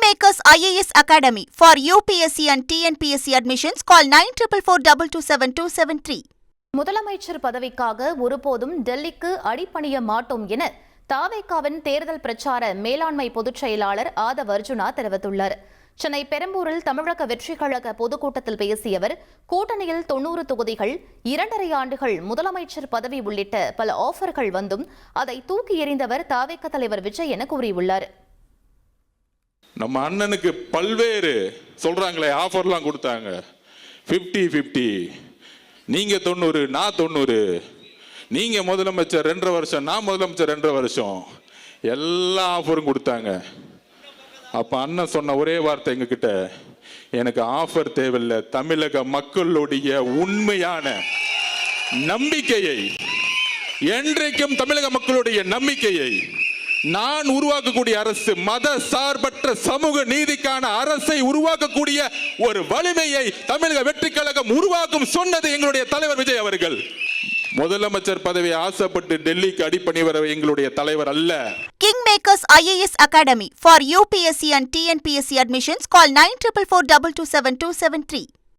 Kingmakers IAS Academy for UPSC and TNPSC admissions. Call 9442272273. முதலமைச்சர் பதவிக்காக ஒருபோதும் டெல்லிக்கு அடிபணிய மாட்டோம் என தாவேகாவின் தேர்தல் பிரச்சார மேலாண்மை பொதுச் செயலாளர் ஆதவ் அர்ஜுனா தெரிவித்துள்ளார். சென்னை பெரம்பூரில் தமிழக வெற்றிக் கழக பொதுக்கூட்டத்தில் பேசிய அவர், கூட்டணியில் 90 தொகுதிகள், 2.5 ஆண்டுகள் முதலமைச்சர் பதவி உள்ளிட்ட பல ஆஃபர்கள் வந்தும் அதை தூக்கி எறிந்தவர் தாவேக தலைவர் விஜய் என கூறியுள்ளார். நம்ம அண்ணனுக்கு பல்வேறு சொல்றாங்களே ஆஃபர்லாம் கொடுத்தாங்க. 50-50, நீங்க 90, நான் 90, நீங்க முதலமைச்சர் 2.5 வருஷம், நான் முதலமைச்சர் 2.5 வருஷம், எல்லா ஆஃபரும் கொடுத்தாங்க. அப்ப அண்ணன் சொன்ன ஒரே வார்த்தை எங்க கிட்ட, எனக்கு ஆஃபர் தேவையில்லை, தமிழக மக்களுடைய உண்மையான நம்பிக்கையை, என்றைக்கும் தமிழக மக்களுடைய நம்பிக்கையை நான் உருவாக்கக்கூடிய அரசு, மத சார்பற்ற சமூக நீதிக்கான அரசை உருவாக்கக்கூடிய ஒரு வலிமையை தமிழக வெற்றி கழகம் உருவாக்கும் சொன்னது எங்களுடைய தலைவர் விஜய் அவர்கள். முதலமைச்சர் பதவி ஆசைப்பட்டு டெல்லிக்கு அடிபணி வர எங்களுடைய தலைவர் அல்ல. Kingmakers IAS Academy for UPSC and TNPSC admissions. Call 9442272273.